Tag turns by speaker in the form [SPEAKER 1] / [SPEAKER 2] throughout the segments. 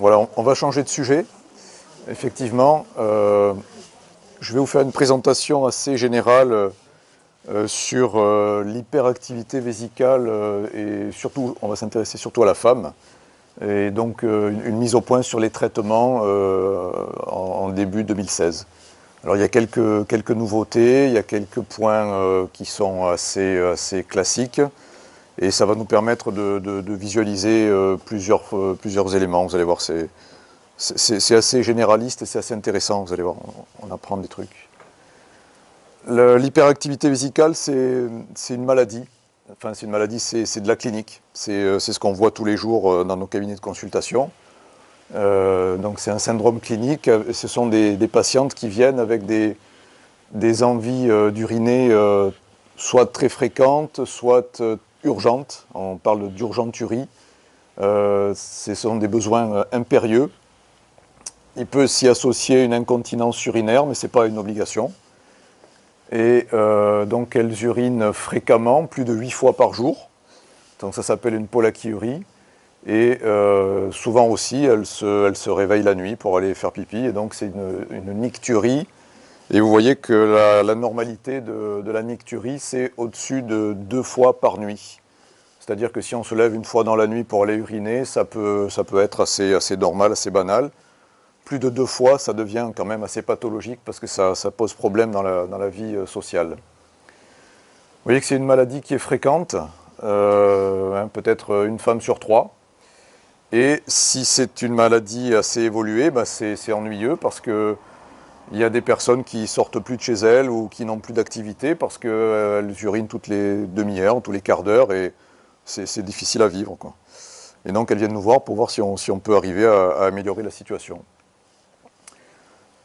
[SPEAKER 1] Voilà, on va changer de sujet. Effectivement, je vais vous faire une présentation assez générale sur l'hyperactivité vésicale et surtout, on va s'intéresser surtout à la femme. Et donc une mise au point sur les traitements en début 2016. Alors il y a quelques nouveautés, il y a quelques points qui sont assez classiques. Et ça va nous permettre de visualiser plusieurs éléments. Vous allez voir, c'est assez généraliste et c'est assez intéressant. Vous allez voir, on apprend des trucs. L'hyperactivité vésicale, c'est une maladie. Enfin, c'est une maladie, c'est de la clinique. C'est ce qu'on voit tous les jours dans nos cabinets de consultation. Donc c'est un syndrome clinique. Ce sont des patientes qui viennent avec des envies d'uriner soit très fréquentes, soit urgentes. On parle d'urgenturie. Ce sont des besoins impérieux. Il peut s'y associer une incontinence urinaire, mais ce n'est pas une obligation. Et donc elles urinent fréquemment, plus de 8 fois par jour. Donc ça s'appelle une polachyurie. Et souvent aussi, elles se réveillent la nuit pour aller faire pipi. Et donc c'est une nicturie. Et vous voyez que la normalité de la nicturie, c'est au-dessus de 2 fois par nuit. C'est-à-dire que si on se lève une fois dans la nuit pour aller uriner, ça peut être assez normal, assez banal. Plus de 2 fois, ça devient quand même assez pathologique parce que ça pose problème dans la vie sociale. Vous voyez que c'est une maladie qui est fréquente, peut-être une femme sur 3. Et si c'est une maladie assez évoluée, c'est ennuyeux parce que il y a des personnes qui sortent plus de chez elles ou qui n'ont plus d'activité parce qu'elles urinent toutes les demi-heures, tous les quarts d'heure et c'est difficile à vivre, quoi. Et donc elles viennent nous voir pour voir si on peut arriver à améliorer la situation.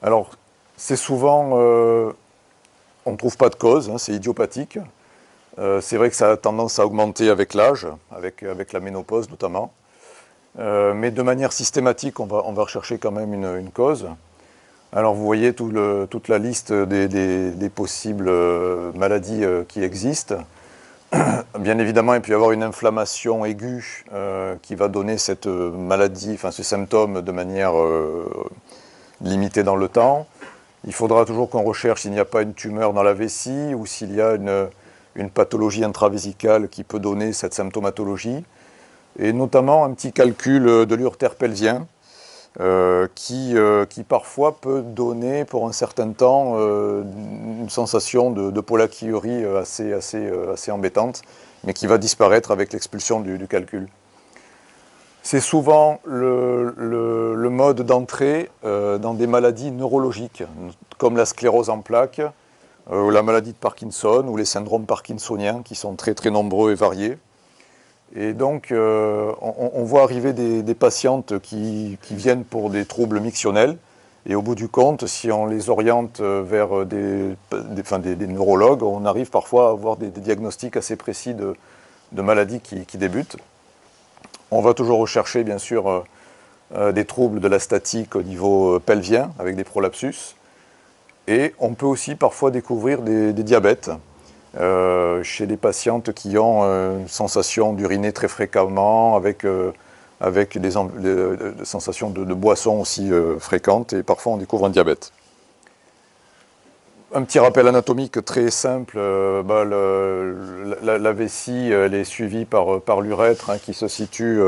[SPEAKER 1] Alors, c'est souvent, on ne trouve pas de cause, hein, c'est idiopathique. C'est vrai que ça a tendance à augmenter avec l'âge, avec la ménopause notamment. Mais de manière systématique, on va rechercher quand même une cause. Alors vous voyez toute la liste des possibles maladies qui existent. Bien évidemment, il peut y avoir une inflammation aiguë qui va donner cette maladie, enfin ce symptôme de manière limitée dans le temps. Il faudra toujours qu'on recherche s'il n'y a pas une tumeur dans la vessie ou s'il y a une pathologie intravésicale qui peut donner cette symptomatologie. Et notamment un petit calcul de l'urétère pelvien qui parfois peut donner pour un certain temps une sensation de polachyurie assez embêtante, mais qui va disparaître avec l'expulsion du calcul. C'est souvent le mode d'entrée dans des maladies neurologiques, comme la sclérose en plaques, ou la maladie de Parkinson, ou les syndromes parkinsoniens, qui sont très très nombreux et variés. Et donc, on voit arriver des patientes qui viennent pour des troubles mictionnels. Et au bout du compte, si on les oriente vers des neurologues, on arrive parfois à avoir des diagnostics assez précis de maladies qui débutent. On va toujours rechercher, bien sûr, des troubles de la statique au niveau pelvien, avec des prolapsus. Et on peut aussi parfois découvrir des diabètes. Chez des patientes qui ont une sensation d'uriner très fréquemment, avec des sensations de boisson aussi fréquentes, et parfois on découvre un diabète. Un petit rappel anatomique très simple, la vessie elle est suivie par l'urètre, hein, qui se situe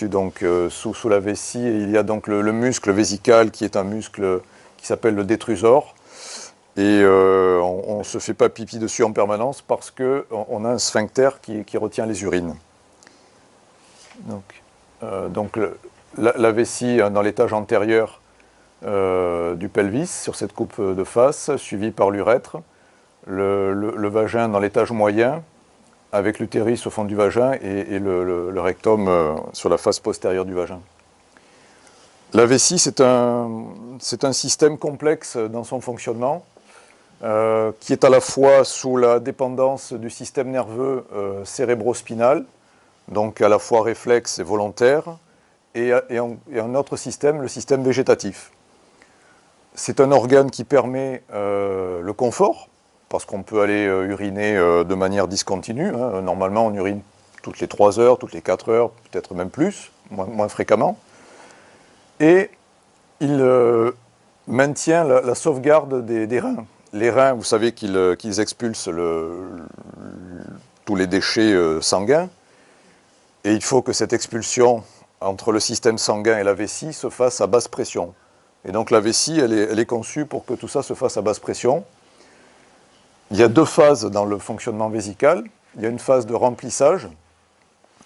[SPEAKER 1] donc sous la vessie, et il y a donc le muscle vésical qui est un muscle qui s'appelle le détrusor. Et on ne se fait pas pipi dessus en permanence parce qu'on a un sphincter qui retient les urines. Donc la vessie dans l'étage antérieur du pelvis, sur cette coupe de face, suivie par l'urètre, le vagin dans l'étage moyen, avec l'utérus au fond du vagin et le rectum sur la face postérieure du vagin. La vessie, c'est un système complexe dans son fonctionnement, qui est à la fois sous la dépendance du système nerveux cérébrospinal, donc à la fois réflexe et volontaire, et un autre système, le système végétatif. C'est un organe qui permet le confort, parce qu'on peut aller uriner de manière discontinue, hein. Normalement, on urine toutes les 3 heures, toutes les 4 heures, peut-être même plus, moins fréquemment. Et il maintient la sauvegarde des reins. Les reins, vous savez qu'ils expulsent tous les déchets sanguins. Et il faut que cette expulsion entre le système sanguin et la vessie se fasse à basse pression. Et donc la vessie, elle est conçue pour que tout ça se fasse à basse pression. Il y a deux phases dans le fonctionnement vésical. Il y a une phase de remplissage,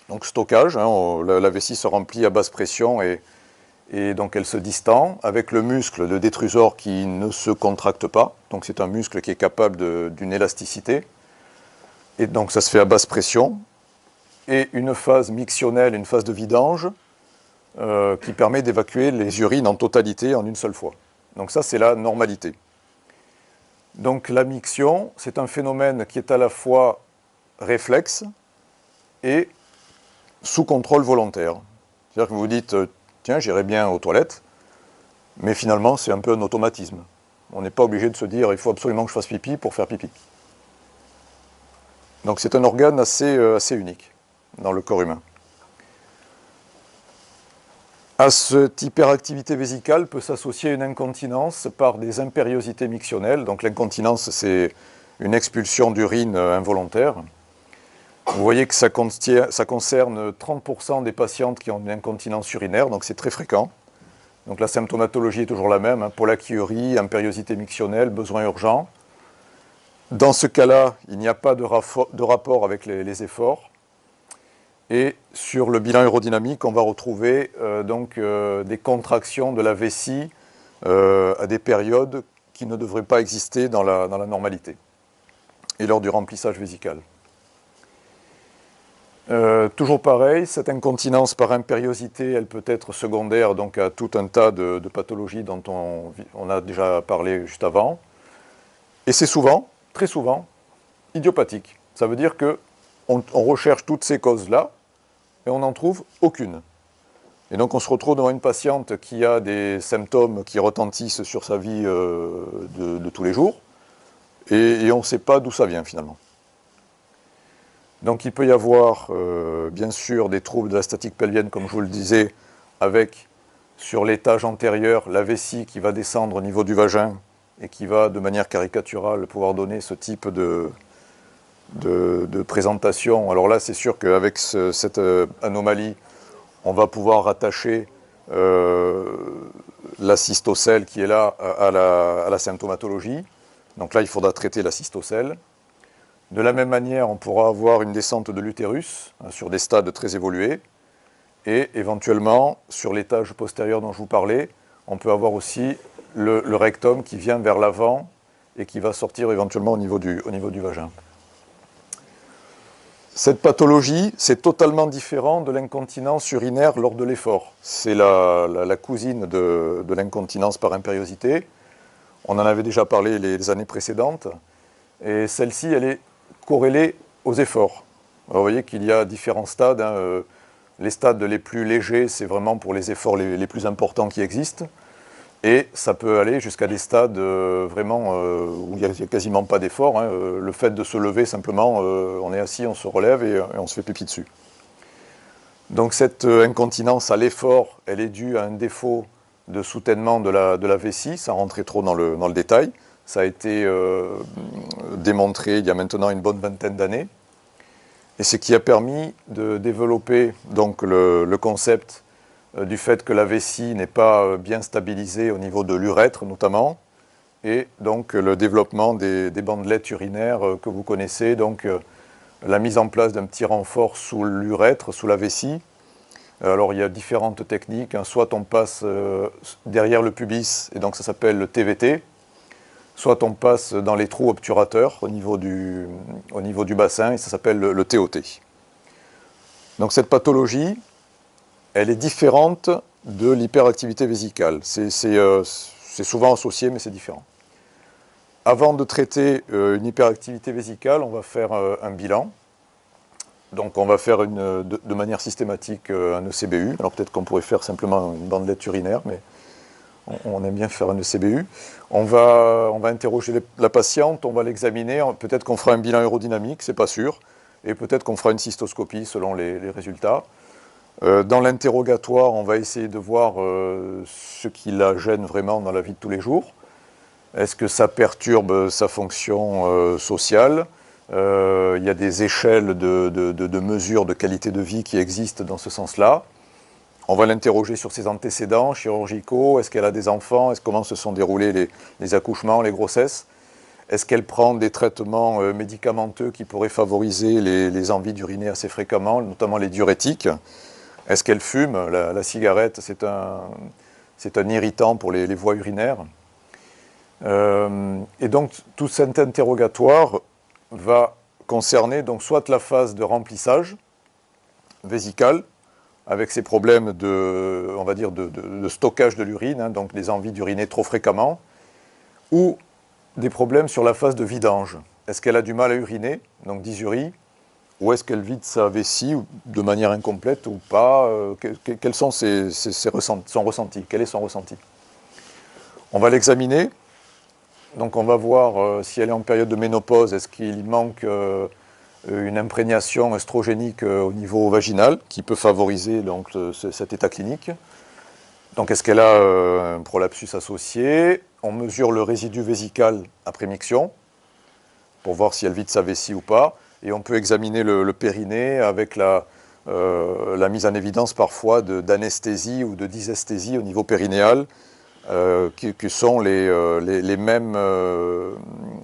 [SPEAKER 1] donc stockage. La vessie se remplit à basse pression et donc elle se distend avec le muscle, le détrusor, qui ne se contracte pas. Donc c'est un muscle qui est capable d'une élasticité. Et donc ça se fait à basse pression. Et une phase mictionnelle, une phase de vidange, qui permet d'évacuer les urines en totalité en une seule fois. Donc ça, c'est la normalité. Donc la miction, c'est un phénomène qui est à la fois réflexe et sous contrôle volontaire. C'est-à-dire que vous vous dites, tiens, j'irai bien aux toilettes, mais finalement, c'est un peu un automatisme. On n'est pas obligé de se dire, il faut absolument que je fasse pipi pour faire pipi. Donc c'est un organe assez unique dans le corps humain. À cette hyperactivité vésicale peut s'associer une incontinence par des impériosités mictionnelles. Donc l'incontinence, c'est une expulsion d'urine involontaire. Vous voyez que ça concerne 30% des patientes qui ont une incontinence urinaire, donc c'est très fréquent. Donc la symptomatologie est toujours la même, pollakiurie, impériosité mictionnelle, besoin urgent. Dans ce cas-là, il n'y a pas de rapport avec les efforts. Et sur le bilan aérodynamique, on va retrouver des contractions de la vessie à des périodes qui ne devraient pas exister dans la normalité et lors du remplissage vésical. Toujours pareil, cette incontinence par impériosité, elle peut être secondaire donc à tout un tas de pathologies dont on a déjà parlé juste avant. Et c'est souvent, très souvent, idiopathique. Ça veut dire qu'on recherche toutes ces causes-là, et on n'en trouve aucune. Et donc on se retrouve devant une patiente qui a des symptômes qui retentissent sur sa vie de tous les jours, et on ne sait pas d'où ça vient finalement. Donc il peut y avoir bien sûr des troubles de la statique pelvienne, comme je vous le disais, avec sur l'étage antérieur la vessie qui va descendre au niveau du vagin et qui va de manière caricaturale pouvoir donner ce type de présentation. Alors là, c'est sûr qu'avec cette anomalie, on va pouvoir rattacher la cystocèle qui est là à la symptomatologie. Donc là, il faudra traiter la cystocèle. De la même manière, on pourra avoir une descente de l'utérus sur des stades très évolués. Et éventuellement, sur l'étage postérieur dont je vous parlais, on peut avoir aussi le rectum qui vient vers l'avant et qui va sortir éventuellement au niveau du vagin. Cette pathologie, c'est totalement différent de l'incontinence urinaire lors de l'effort. C'est la cousine de l'incontinence par impériosité. On en avait déjà parlé les années précédentes. Et celle-ci, elle est corrélée aux efforts. Alors, vous voyez qu'il y a différents stades. Les stades les plus légers, c'est vraiment pour les efforts les plus importants qui existent. Et ça peut aller jusqu'à des stades vraiment où il n'y a quasiment pas d'effort. Le fait de se lever simplement, on est assis, on se relève et on se fait pipi dessus. Donc cette incontinence à l'effort, elle est due à un défaut de soutènement de la vessie, sans rentrer trop dans le détail. Ça a été démontré il y a maintenant une bonne vingtaine d'années. Et ce qui a permis de développer donc, le concept du fait que la vessie n'est pas bien stabilisée au niveau de l'urètre notamment, et donc le développement des bandelettes urinaires que vous connaissez, donc la mise en place d'un petit renfort sous l'urètre, sous la vessie. Alors il y a différentes techniques, soit on passe derrière le pubis, et donc ça s'appelle le TVT, soit on passe dans les trous obturateurs au niveau du bassin, et ça s'appelle le TOT. Donc cette pathologie, elle est différente de l'hyperactivité vésicale. C'est souvent associé, mais c'est différent. Avant de traiter une hyperactivité vésicale, on va faire un bilan. Donc on va faire de manière systématique un ECBU. Alors peut-être qu'on pourrait faire simplement une bandelette urinaire, mais on aime bien faire un ECBU. On va interroger la patiente, on va l'examiner. Peut-être qu'on fera un bilan aérodynamique, c'est pas sûr. Et peut-être qu'on fera une cystoscopie selon les résultats. Dans l'interrogatoire, on va essayer de voir ce qui la gêne vraiment dans la vie de tous les jours. Est-ce que ça perturbe sa fonction sociale? Il y a des échelles de mesures de qualité de vie qui existent dans ce sens-là. On va l'interroger sur ses antécédents chirurgicaux. Est-ce qu'elle a des enfants? Comment se sont déroulés les accouchements, les grossesses? Est-ce qu'elle prend des traitements médicamenteux qui pourraient favoriser les envies d'uriner assez fréquemment, notamment les diurétiques? Est-ce qu'elle fume? La cigarette, c'est un irritant pour les voies urinaires. Et donc, tout cet interrogatoire va concerner donc soit la phase de remplissage vésical, avec ces problèmes on va dire de stockage de l'urine, hein, donc des envies d'uriner trop fréquemment, ou des problèmes sur la phase de vidange. Est-ce qu'elle a du mal à uriner, donc dysurie, ou est-ce qu'elle vide sa vessie de manière incomplète ou pas? Quels sont son ressenti? Quel est son ressenti? On va l'examiner. Donc on va voir si elle est en période de ménopause, est-ce qu'il manque une imprégnation œstrogénique au niveau vaginal qui peut favoriser donc, cet état clinique. Donc est-ce qu'elle a un prolapsus associé? On mesure le résidu vésical après miction pour voir si elle vide sa vessie ou pas. Et on peut examiner le périnée avec la mise en évidence parfois d'anesthésie ou de dysesthésie au niveau périnéal, qui sont les mêmes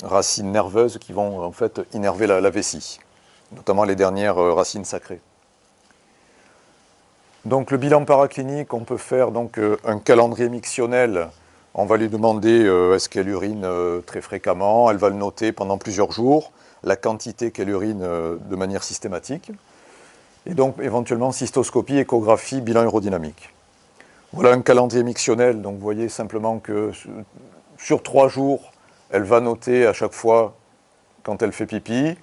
[SPEAKER 1] racines nerveuses qui vont en fait innerver la vessie, notamment les dernières racines sacrées. Donc le bilan paraclinique, on peut faire donc un calendrier mictionnel. On va lui demander est-ce qu'elle urine très fréquemment, elle va le noter pendant plusieurs jours, la quantité qu'elle urine de manière systématique, et donc éventuellement cystoscopie, échographie, bilan aérodynamique. Voilà un calendrier mictionnel, donc vous voyez simplement que sur 3 jours, elle va noter à chaque fois quand elle fait pipi,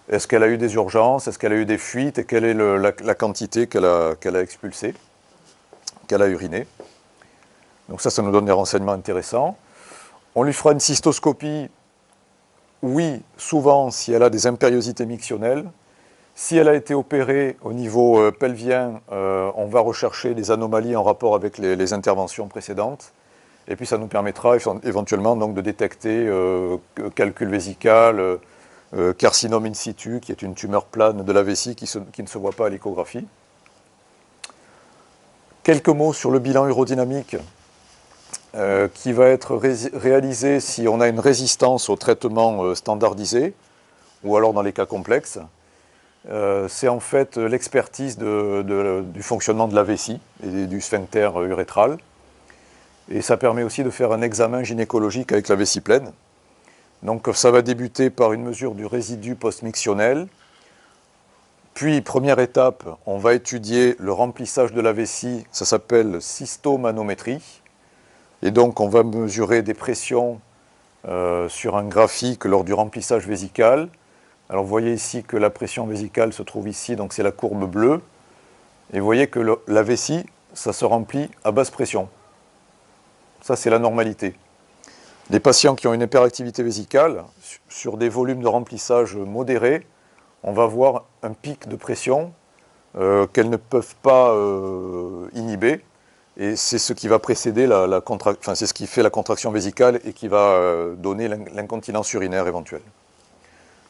[SPEAKER 1] est-ce qu'elle a eu des urgences, est-ce qu'elle a eu des fuites, et quelle est la quantité qu'elle a expulsée, qu'elle a uriné. Donc ça nous donne des renseignements intéressants. On lui fera une cystoscopie, oui, souvent si elle a des impériosités mictionnelles. Si elle a été opérée au niveau pelvien, on va rechercher des anomalies en rapport avec les interventions précédentes. Et puis ça nous permettra éventuellement donc, de détecter calcul vésical, carcinome in situ, qui est une tumeur plane de la vessie qui ne se voit pas à l'échographie. Quelques mots sur le bilan aérodynamique qui va être réalisé si on a une résistance au traitement standardisé, ou alors dans les cas complexes. C'est en fait l'expertise du fonctionnement de la vessie et du sphincter urétral. Et ça permet aussi de faire un examen gynécologique avec la vessie pleine. Donc ça va débuter par une mesure du résidu post-mictionnel. Puis, première étape, on va étudier le remplissage de la vessie, ça s'appelle cystomanométrie. Et donc on va mesurer des pressions sur un graphique lors du remplissage vésical. Alors vous voyez ici que la pression vésicale se trouve ici, donc c'est la courbe bleue. Et vous voyez que la vessie, ça se remplit à basse pression. Ça, c'est la normalité. Les patients qui ont une hyperactivité vésicale, sur des volumes de remplissage modérés, on va voir un pic de pression qu'elles ne peuvent pas inhiber. Et c'est ce qui va précéder c'est ce qui fait la contraction vésicale et qui va donner l'incontinence urinaire éventuelle.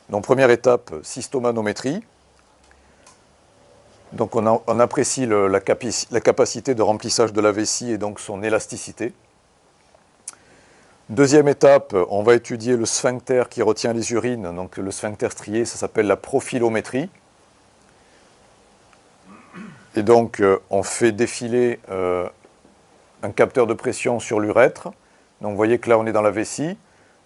[SPEAKER 1] Donc première étape, cystomanométrie. Donc on apprécie la capacité de remplissage de la vessie et donc son élasticité. Deuxième étape, on va étudier le sphincter qui retient les urines. Donc le sphincter strié, ça s'appelle la profilométrie. Et donc on fait défiler un capteur de pression sur l'urètre. Donc vous voyez que là on est dans la vessie.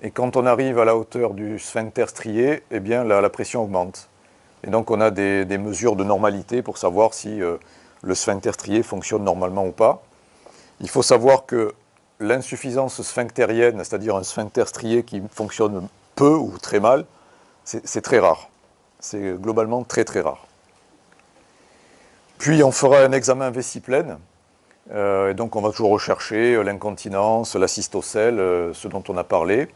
[SPEAKER 1] Et quand on arrive à la hauteur du sphincter strié, eh bien la pression augmente. Et donc on a des mesures de normalité pour savoir si le sphincter strié fonctionne normalement ou pas. Il faut savoir que l'insuffisance sphinctérienne, c'est-à-dire un sphincter strié qui fonctionne peu ou très mal, c'est très rare. C'est globalement très très rare. Puis on fera un examen vessie pleine. Et donc on va toujours rechercher l'incontinence, la cystocèle, ce dont on a parlé.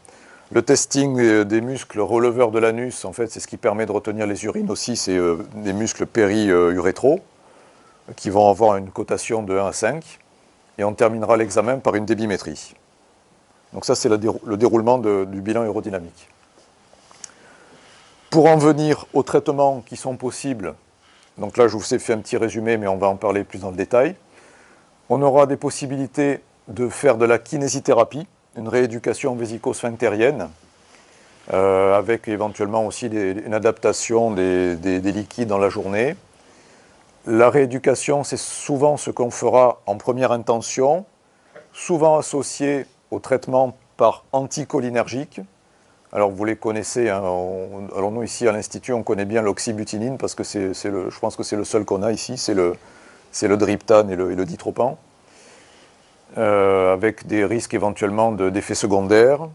[SPEAKER 1] Le testing des muscles releveurs de l'anus, en fait, c'est ce qui permet de retenir les urines aussi, c'est des muscles péri-urétraux. qui vont avoir une cotation de 1 à 5, et on terminera l'examen par une débimétrie. Donc ça, c'est le déroulement du bilan aérodynamique. Pour en venir aux traitements qui sont possibles, donc là, je vous ai fait un petit résumé, mais on va en parler plus dans le détail. On aura des possibilités de faire de la kinésithérapie, une rééducation vésico-sphinctérienne, avec éventuellement aussi une adaptation des liquides dans la journée. La rééducation, c'est souvent ce qu'on fera en première intention, souvent associé au traitement par anticholinergique. Alors vous les connaissez, hein, alors nous ici à l'Institut, on connaît bien l'oxybutinine parce que je pense que c'est le seul qu'on a ici, c'est le Driptan et le Ditropan, avec des risques éventuellement d'effets secondaires.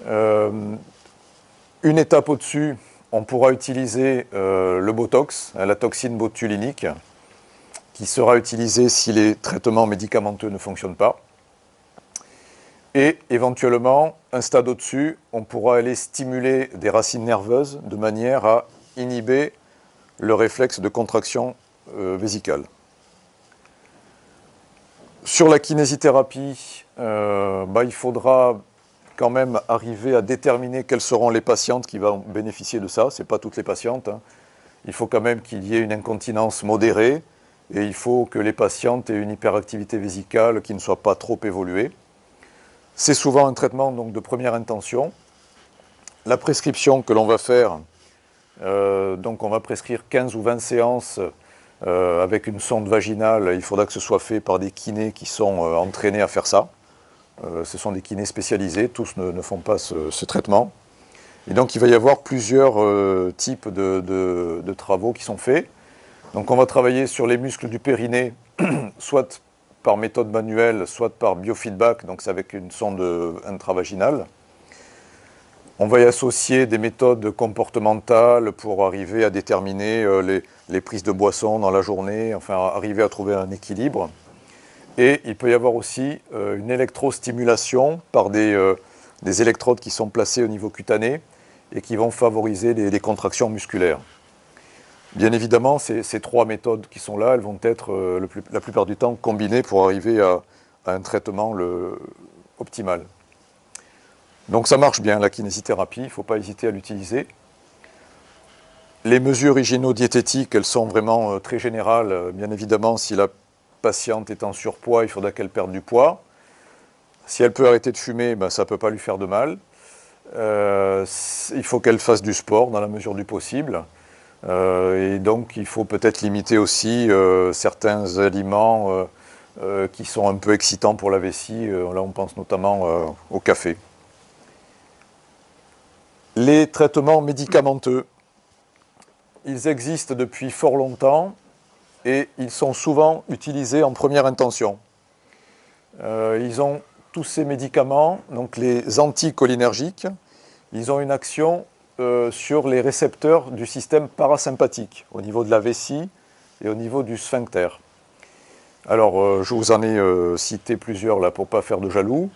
[SPEAKER 1] Une étape au-dessus, on pourra utiliser le Botox, la toxine botulinique, qui sera utilisée si les traitements médicamenteux ne fonctionnent pas. Et éventuellement, un stade au-dessus, on pourra aller stimuler des racines nerveuses de manière à inhiber le réflexe de contraction vésicale. Sur la kinésithérapie, il faudra quand même arriver à déterminer quelles seront les patientes qui vont bénéficier de ça. Ce n'est pas toutes les patientes, hein. Il faut quand même qu'il y ait une incontinence modérée et il faut que les patientes aient une hyperactivité vésicale qui ne soit pas trop évoluée. C'est souvent un traitement donc, de première intention. La prescription que l'on va faire, donc on va prescrire 15 ou 20 séances avec une sonde vaginale. Il faudra que ce soit fait par des kinés qui sont entraînés à faire ça. Ce sont des kinés spécialisés, tous ne font pas ce traitement. Et donc il va y avoir plusieurs types de travaux qui sont faits. Donc on va travailler sur les muscles du périnée, soit par méthode manuelle, soit par biofeedback, donc c'est avec une sonde intravaginale. On va y associer des méthodes comportementales pour arriver à déterminer les prises de boissons dans la journée, enfin arriver à trouver un équilibre. Et il peut y avoir aussi une électrostimulation par des électrodes qui sont placées au niveau cutané et qui vont favoriser les contractions musculaires. Bien évidemment, ces trois méthodes qui sont là, elles vont être la plupart du temps combinées pour arriver à un traitement optimal. Donc ça marche bien, la kinésithérapie, il ne faut pas hésiter à l'utiliser. Les mesures hygiéno-diététiques, elles sont vraiment très générales. Bien évidemment, si la patiente est en surpoids, il faudra qu'elle perde du poids. Si elle peut arrêter de fumer, ça ne peut pas lui faire de mal. Il faut qu'elle fasse du sport dans la mesure du possible. Et donc, il faut peut-être limiter aussi certains aliments qui sont un peu excitants pour la vessie. Là, on pense notamment au café. Les traitements médicamenteux, ils existent depuis fort longtemps et ils sont souvent utilisés en première intention. Tous ces médicaments, donc les anticholinergiques, ils ont une action sur les récepteurs du système parasympathique, au niveau de la vessie et au niveau du sphincter. Alors, je vous en ai cité plusieurs là pour ne pas faire de jaloux.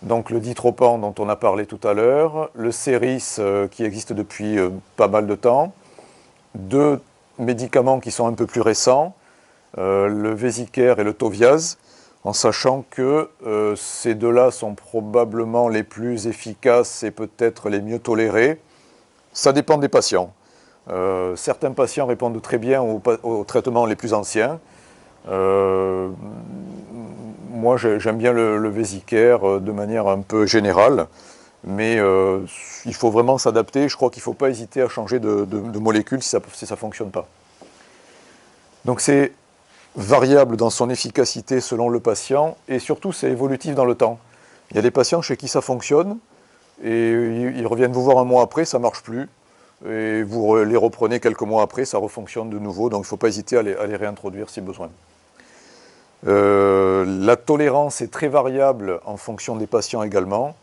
[SPEAKER 1] Donc le Ditropan dont on a parlé tout à l'heure, le Seris qui existe depuis pas mal de temps, deux médicaments qui sont un peu plus récents, le Vesicare et le Toviaz, en sachant que ces deux-là sont probablement les plus efficaces et peut-être les mieux tolérés. Ça dépend des patients. Certains patients répondent très bien aux traitements les plus anciens. Moi, j'aime bien le Vesicare de manière un peu générale, mais il faut vraiment s'adapter. Je crois qu'il ne faut pas hésiter à changer de molécule si ça ne fonctionne pas. Donc c'est variable dans son efficacité selon le patient, et surtout c'est évolutif dans le temps. Il y a des patients chez qui ça fonctionne, et ils reviennent vous voir un mois après, ça ne marche plus, et vous les reprenez quelques mois après, ça refonctionne de nouveau, donc il ne faut pas hésiter à les réintroduire si besoin. La tolérance est très variable en fonction des patients également.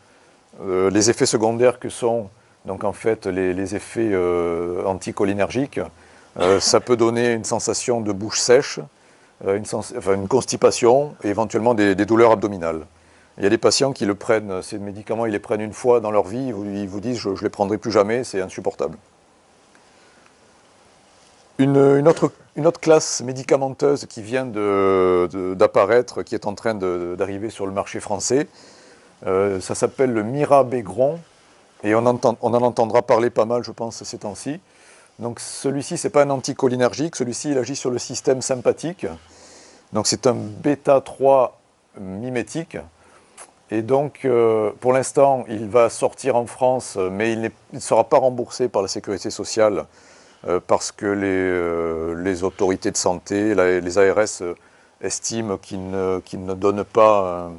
[SPEAKER 1] Les effets secondaires que sont donc en fait les effets anticholinergiques, ça peut donner une sensation de bouche sèche, une constipation et éventuellement des douleurs abdominales. Il y a des patients qui prennent, ces médicaments, ils les prennent une fois dans leur vie, ils vous disent je ne les prendrai plus jamais, c'est insupportable. Une autre classe médicamenteuse qui vient d'apparaître, qui est en train d'arriver sur le marché français, ça s'appelle le mirabegron, et on en entendra parler pas mal, je pense, ces temps-ci. Donc celui-ci, ce n'est pas un anticholinergique, celui-ci, il agit sur le système sympathique. Donc c'est un bêta-3 mimétique. Et donc, pour l'instant, il va sortir en France, mais il ne sera pas remboursé par la Sécurité sociale parce que les autorités de santé, les ARS, estiment qu'il ne donne pas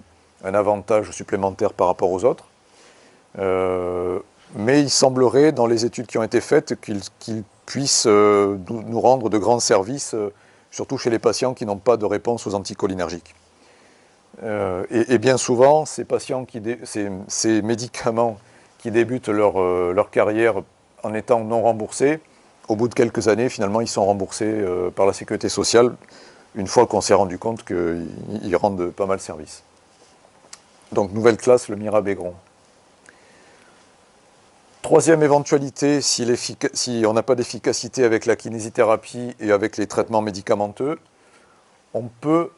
[SPEAKER 1] un avantage supplémentaire par rapport aux autres. Mais il semblerait, dans les études qui ont été faites, qu'il puisse nous rendre de grands services, surtout chez les patients qui n'ont pas de réponse aux anticholinergiques. Et bien souvent, ces médicaments qui débutent leur carrière en étant non remboursés, au bout de quelques années, finalement, ils sont remboursés par la Sécurité sociale, une fois qu'on s'est rendu compte qu'ils rendent pas mal service. Donc, nouvelle classe, le mirabegron. Troisième éventualité, si on n'a pas d'efficacité avec la kinésithérapie et avec les traitements médicamenteux, on peut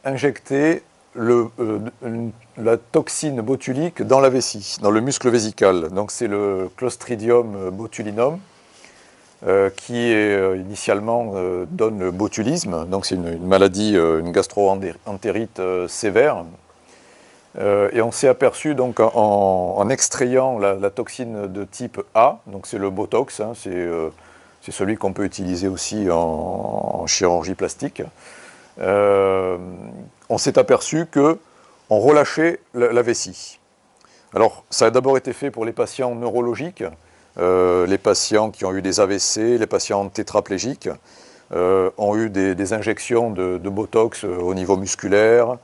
[SPEAKER 1] injecter la toxine botulique dans la vessie, dans le muscle vésical. Donc c'est le Clostridium botulinum qui initialement donne le botulisme. Donc c'est une maladie, une gastro-entérite sévère. Et on s'est aperçu donc en extrayant la toxine de type A, donc c'est le Botox, hein, c'est celui qu'on peut utiliser aussi en chirurgie plastique. On s'est aperçu qu'on relâchait la vessie. Alors, ça a d'abord été fait pour les patients neurologiques, les patients qui ont eu des AVC, les patients tétraplégiques, ont eu des injections de Botox au niveau musculaire,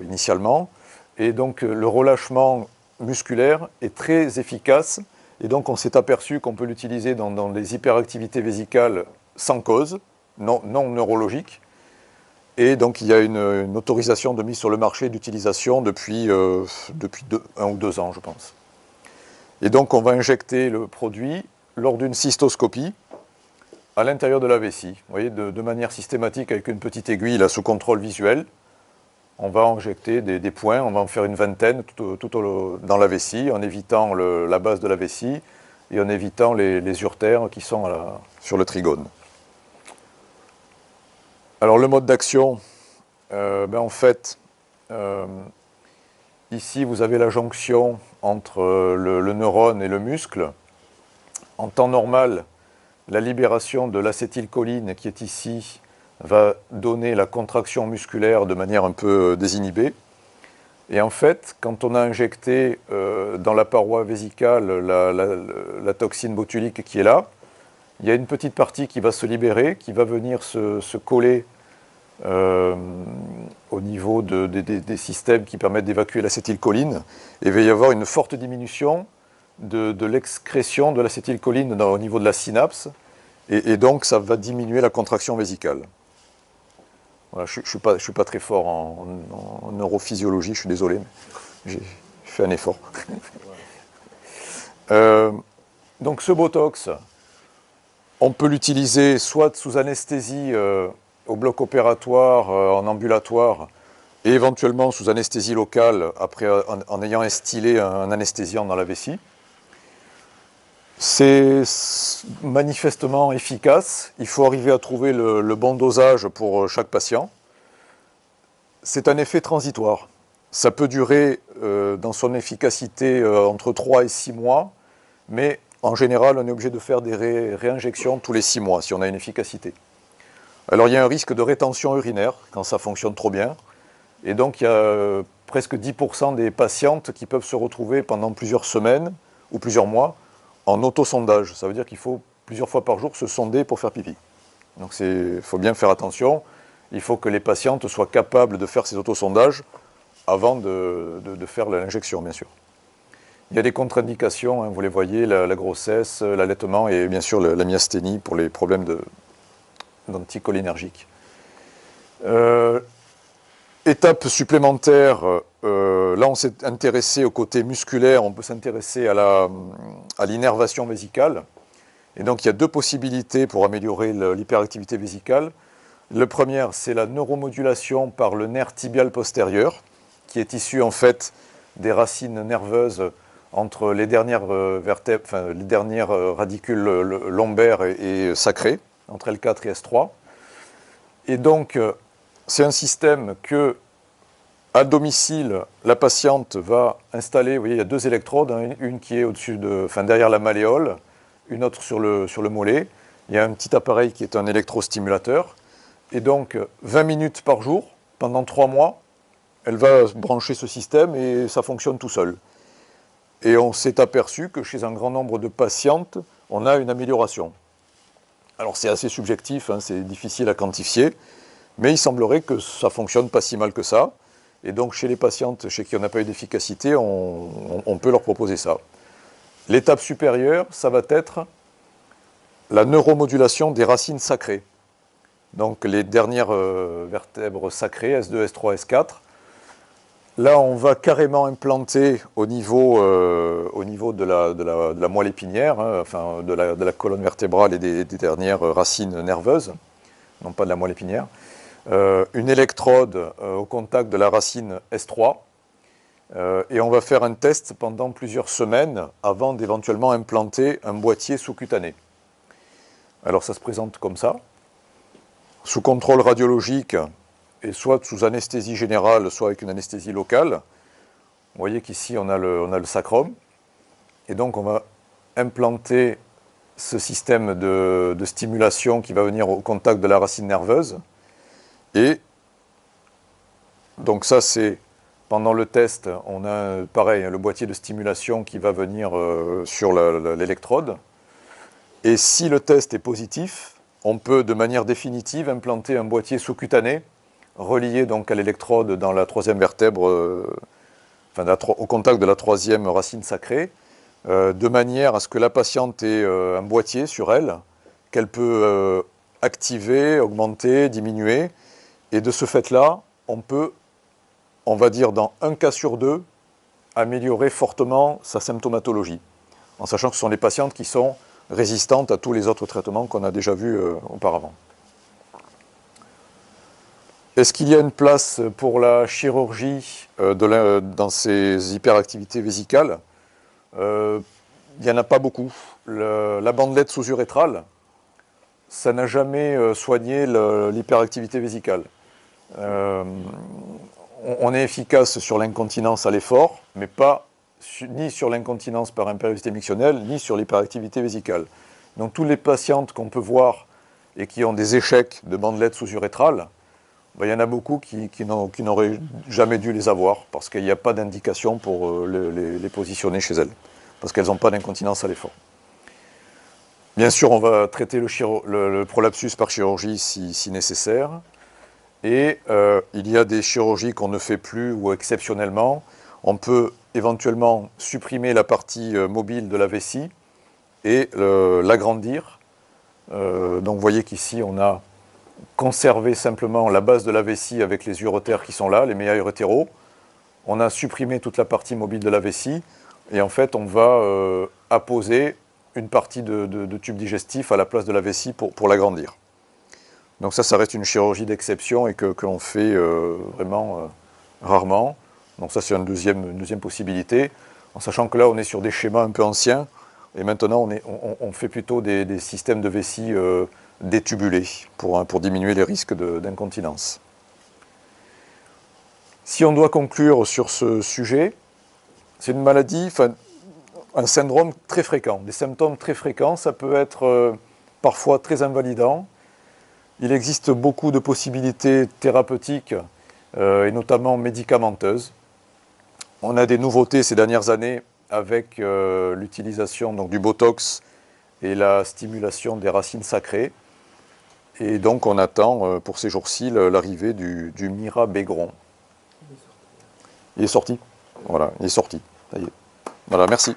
[SPEAKER 1] initialement. Et donc, le relâchement musculaire est très efficace. Et donc, on s'est aperçu qu'on peut l'utiliser dans des hyperactivités vésicales sans cause, non neurologiques. Et donc, il y a une autorisation de mise sur le marché d'utilisation depuis 1 ou 2 ans, je pense. Et donc, on va injecter le produit lors d'une cystoscopie à l'intérieur de la vessie. Vous voyez, de manière systématique, avec une petite aiguille, là, sous contrôle visuel. On va injecter des points, on va en faire une vingtaine dans la vessie, en évitant la base de la vessie et en évitant les urtères qui sont sur le trigone. Alors le mode d'action, en fait, ici vous avez la jonction entre le neurone et le muscle. En temps normal, la libération de l'acétylcholine qui est ici va donner la contraction musculaire de manière un peu désinhibée. Et en fait, quand on a injecté dans la paroi vésicale la toxine botulique qui est là, il y a une petite partie qui va se libérer, qui va venir se coller au niveau des systèmes qui permettent d'évacuer l'acétylcholine. Et il va y avoir une forte diminution de l'excrétion de l'acétylcholine au niveau de la synapse. Et donc, ça va diminuer la contraction vésicale. Voilà, je ne suis pas très fort en neurophysiologie, je suis désolé, mais j'ai fait un effort. Donc ce Botox, on peut l'utiliser soit sous anesthésie au bloc opératoire, en ambulatoire, et éventuellement sous anesthésie locale, après, en ayant instillé un anesthésiant dans la vessie. C'est manifestement efficace. Il faut arriver à trouver le bon dosage pour chaque patient. C'est un effet transitoire. Ça peut durer dans son efficacité entre 3 et 6 mois, mais en général, on est obligé de faire des réinjections tous les 6 mois si on a une efficacité. Alors il y a un risque de rétention urinaire quand ça fonctionne trop bien. Et donc il y a presque 10% des patientes qui peuvent se retrouver pendant plusieurs semaines ou plusieurs mois en autosondage. Ça veut dire qu'il faut plusieurs fois par jour se sonder pour faire pipi. Donc il faut bien faire attention. Il faut que les patientes soient capables de faire ces autosondages avant de faire l'injection, bien sûr. Il y a des contre-indications, hein, vous les voyez, la grossesse, l'allaitement et bien sûr la myasthénie pour les problèmes d'anticholinergique. Étape supplémentaire, là on s'est intéressé au côté musculaire, on peut s'intéresser à l'innervation vésicale. Et donc il y a deux possibilités pour améliorer l'hyperactivité vésicale. La première, c'est la neuromodulation par le nerf tibial postérieur, qui est issu en fait des racines nerveuses entre les dernières vertèbres, enfin, les dernières radicules lombaires et sacrées, entre L4 et S3. Et donc, c'est un système que, à domicile, la patiente va installer. Vous voyez, il y a deux électrodes, hein, une qui est au-dessus derrière la malléole, une autre sur le mollet. Il y a un petit appareil qui est un électrostimulateur. Et donc, 20 minutes par jour, pendant 3 mois, elle va brancher ce système et ça fonctionne tout seul. Et on s'est aperçu que chez un grand nombre de patientes, on a une amélioration. Alors c'est assez subjectif, hein, c'est difficile à quantifier, mais il semblerait que ça fonctionne pas si mal que ça. Et donc chez les patientes chez qui on n'a pas eu d'efficacité, on peut leur proposer ça. L'étape supérieure, ça va être la neuromodulation des racines sacrées. Donc les dernières vertèbres sacrées, S2, S3, S4. Là, on va carrément implanter au niveau de la moelle épinière, hein, enfin de la colonne vertébrale et des dernières racines nerveuses, non pas de la moelle épinière, une électrode au contact de la racine S3, et on va faire un test pendant plusieurs semaines avant d'éventuellement implanter un boîtier sous-cutané. Alors ça se présente comme ça, sous contrôle radiologique, et soit sous anesthésie générale, soit avec une anesthésie locale. Vous voyez qu'ici, on a le sacrum. Et donc, on va implanter ce système de stimulation qui va venir au contact de la racine nerveuse. Et donc ça, c'est pendant le test, on a pareil, le boîtier de stimulation qui va venir sur l'électrode. Et si le test est positif, on peut de manière définitive implanter un boîtier sous-cutané relié donc à l'électrode dans la troisième vertèbre, au contact de la troisième racine sacrée, de manière à ce que la patiente ait un boîtier sur elle, qu'elle peut activer, augmenter, diminuer. Et de ce fait-là, on peut, on va dire dans un cas sur deux, améliorer fortement sa symptomatologie, en sachant que ce sont les patientes qui sont résistantes à tous les autres traitements qu'on a déjà vus auparavant. Est-ce qu'il y a une place pour la chirurgie dans ces hyperactivités vésicales? Il n'y en a pas beaucoup. La bandelette sous-urétrale, ça n'a jamais soigné l'hyperactivité vésicale. On est efficace sur l'incontinence à l'effort, mais pas ni sur l'incontinence par impériosité mictionnelle, ni sur l'hyperactivité vésicale. Donc, toutes les patientes qu'on peut voir et qui ont des échecs de bandelette sous-urétrale, ben, il y en a beaucoup qui n'auraient jamais dû les avoir, parce qu'il n'y a pas d'indication pour les positionner chez elles, parce qu'elles n'ont pas d'incontinence à l'effort. Bien sûr, on va traiter le prolapsus par chirurgie si nécessaire, et il y a des chirurgies qu'on ne fait plus ou exceptionnellement. On peut éventuellement supprimer la partie mobile de la vessie et l'agrandir. Donc vous voyez qu'ici, on a conserver simplement la base de la vessie avec les uretères qui sont là, les méa urétéraux. On a supprimé toute la partie mobile de la vessie et en fait on va apposer une partie de tube digestif à la place de la vessie pour l'agrandir. Donc ça reste une chirurgie d'exception et que l'on fait vraiment rarement. Donc ça c'est une deuxième possibilité, en sachant que là on est sur des schémas un peu anciens et maintenant on fait plutôt des systèmes de vessie détubulés pour diminuer les risques d'incontinence. Si on doit conclure sur ce sujet, c'est une maladie, un syndrome très fréquent, des symptômes très fréquents, ça peut être parfois très invalidant. Il existe beaucoup de possibilités thérapeutiques et notamment médicamenteuses. On a des nouveautés ces dernières années avec l'utilisation du Botox et la stimulation des racines sacrées. Et donc on attend pour ces jours-ci l'arrivée du Mirabegron. Il est sorti. Voilà, il est sorti. Ça y est. Voilà, merci.